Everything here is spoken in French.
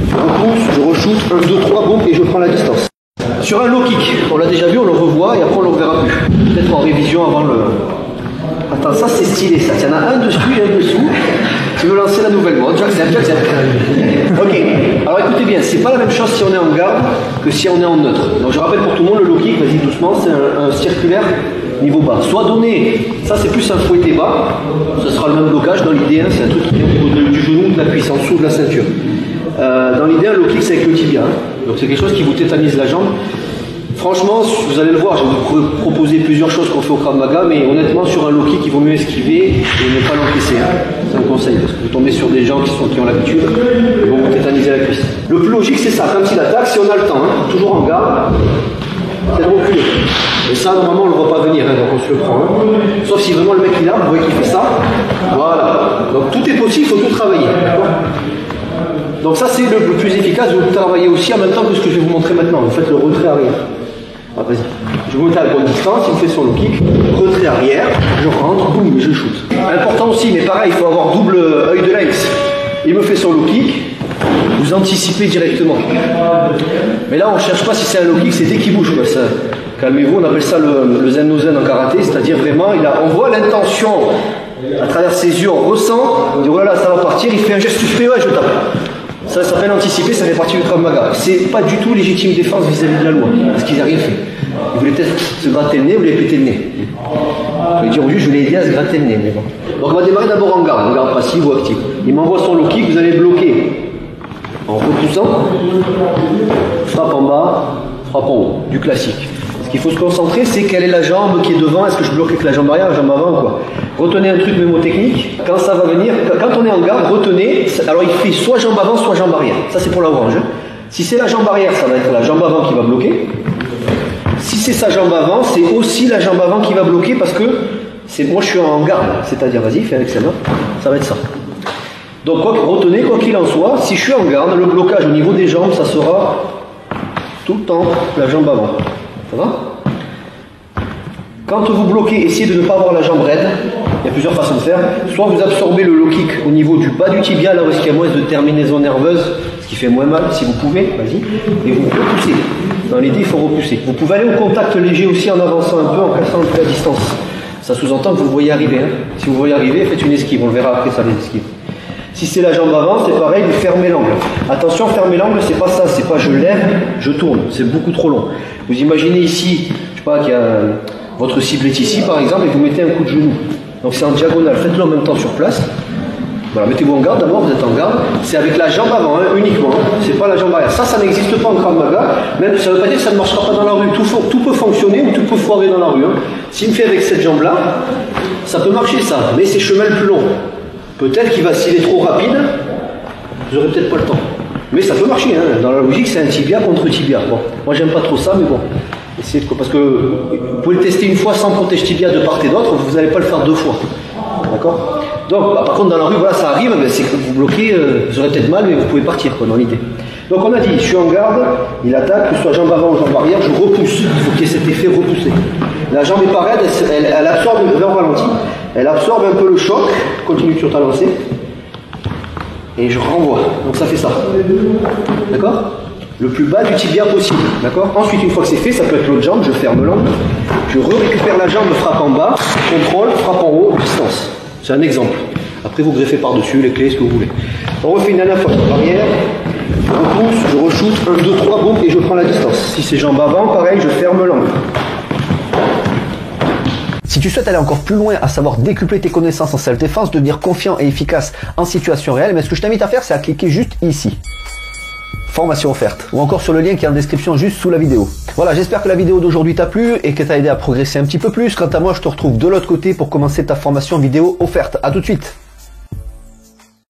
Je repousse, je re-shoot, 1, 2, 3, boum, et je prends la distance. Sur un low kick, on l'a déjà vu, on le revoit et après on ne le reverra plus. Peut-être en révision avant le... Attends, ça c'est stylé ça. Il y en a un dessus et un dessous. Tu veux lancer la nouvelle mode, j'accepte. Ok, alors écoutez bien, c'est pas la même chose si on est en garde que si on est en neutre. Donc je rappelle pour tout le monde, le low kick, vas-y doucement, c'est un circulaire niveau bas. Soit donné, ça c'est plus un fouetté bas, ce sera le même blocage dans l'idée, c'est un truc qui vient au niveau du genou, de la cuisse, en dessous de la ceinture. Dans l'idée, un low kick c'est avec le tibia, donc c'est quelque chose qui vous tétanise la jambe. Franchement, vous allez le voir, je vais vous proposer plusieurs choses qu'on fait au Krav Maga, mais honnêtement, sur un low kick, il vaut mieux esquiver et ne pas l'encaisser. C'est un conseil, parce que vous tombez sur des gens qui ont l'habitude, ils vont vous tétaniser la cuisse. Le plus logique, c'est ça, quand il attaque, si on a le temps, toujours en garde, c'est de reculer. Et ça, normalement, on ne le voit pas venir, donc on se le prend. Sauf si vraiment le mec il a, vous voyez qu'il fait ça. Voilà. Donc tout est possible, il faut tout travailler. Donc ça, c'est le plus efficace, vous travaillez aussi en même temps que ce que je vais vous montrer maintenant. Vous faites le retrait arrière. Ah, vas-y. Je vous mets à la bonne distance, il me fait son low kick, retrait arrière, je rentre, boum, je shoot. Important aussi, mais pareil, il faut avoir double œil de lynx. Il me fait son low kick, vous anticipez directement. Mais là, on ne cherche pas si c'est un low kick, c'est dès qu'il bouge. Calmez-vous, on appelle ça le zen no zen en karaté, c'est-à-dire vraiment, on voit l'intention à travers ses yeux, on ressent, on dit voilà, ça va partir, il fait un geste suspect, ouais, je tape. Ça s'appelle anticiper, ça fait partie du Krav Maga. C'est pas du tout légitime défense vis-à-vis de la loi, parce qu'ils n'ont rien fait. Ils voulaient peut-être se gratter le nez, ou les péter le nez. Je vais dire au juge, je voulais aider à se gratter le nez, mais bon. Donc on va démarrer d'abord en garde passive ou active. Il m'envoie son low kick, vous allez bloquer en repoussant, frappe en bas, frappe en haut, du classique. Ce qu'il faut se concentrer, c'est quelle est la jambe qui est devant, est-ce que je bloque avec la jambe arrière, la jambe avant ou quoi. Retenez un truc mémotechnique, quand ça va venir, quand on est en garde, retenez, alors il fait soit jambe avant, soit jambe arrière. Ça c'est pour la orange. Si c'est la jambe arrière, ça va être la jambe avant qui va bloquer. Si c'est sa jambe avant, c'est aussi la jambe avant qui va bloquer parce que moi je suis en garde, c'est-à-dire vas-y, fais avec sa main, ça va être ça. Donc retenez, quoi qu'il en soit, si je suis en garde, le blocage au niveau des jambes, ça sera tout le temps la jambe avant. Ça va? Quand vous bloquez, essayez de ne pas avoir la jambe raide. Il y a plusieurs façons de faire. Soit vous absorbez le low kick au niveau du bas du tibia, là où il y a moins de terminaison nerveuse, ce qui fait moins mal si vous pouvez, vas-y, et vous repoussez. Dans l'idée, il faut repousser. Vous pouvez aller au contact léger aussi en avançant un peu, en cassant un peu la distance. Ça sous-entend que vous le voyez arriver. Si vous voyez arriver, faites une esquive, on le verra après ça, les esquives. Si c'est la jambe avant, c'est pareil, vous fermez l'angle. Attention, fermer l'angle, c'est pas ça, c'est pas je lève, je tourne, c'est beaucoup trop long. Vous imaginez ici, je sais pas, qu'il y a votre cible est ici par exemple, et vous mettez un coup de genou. Donc c'est en diagonale, faites-le en même temps sur place. Voilà, mettez-vous en garde d'abord, vous êtes en garde. C'est avec la jambe avant, uniquement, c'est pas la jambe arrière. Ça n'existe pas en Krav Maga, même ça ne veut pas dire que ça ne marchera pas dans la rue. Tout peut fonctionner ou tout peut foirer dans la rue. S'il me fait avec cette jambe-là, ça peut marcher ça, mais c'est chemin le plus long. Peut-être qu'il va s'il est trop rapide, vous n'aurez peut-être pas le temps. Mais ça peut marcher, dans la logique c'est un tibia contre tibia. Bon, moi j'aime pas trop ça, mais bon. Essayez de... Parce que vous pouvez le tester une fois sans protège tibia de part et d'autre, vous n'allez pas le faire deux fois. D'accord? Donc par contre dans la rue, voilà, ça arrive, c'est que vous bloquez, vous aurez peut-être mal, mais vous pouvez partir dans l'idée. Donc on a dit, je suis en garde, il attaque, que ce soit jambe avant ou jambe arrière, je repousse. Il faut qu'il y ait cet effet repoussé. La jambe est pas raide, elle absorbe, au ralenti, elle absorbe un peu le choc, continue sur ta lancée, et je renvoie. Donc ça fait ça. D'accord? Le plus bas du tibia possible. D'accord? Ensuite, une fois que c'est fait, ça peut être l'autre jambe, je ferme l'angle, je récupère la jambe, frappe en bas, contrôle, frappe en haut, distance. C'est un exemple. Après, vous greffez par-dessus les clés, ce que vous voulez. On refait une dernière fois. Arrière, je repousse, je re-shoot, 1, 2, 3, boum, et je prends la distance. Si c'est jambe avant, pareil, je ferme l'angle. Si tu souhaites aller encore plus loin, à savoir décupler tes connaissances en self-défense, devenir confiant et efficace en situation réelle, mais ce que je t'invite à faire, c'est à cliquer juste ici. Formation offerte, ou encore sur le lien qui est en description juste sous la vidéo. Voilà, j'espère que la vidéo d'aujourd'hui t'a plu et que t'a aidé à progresser un petit peu plus. Quant à moi, je te retrouve de l'autre côté pour commencer ta formation vidéo offerte. À tout de suite.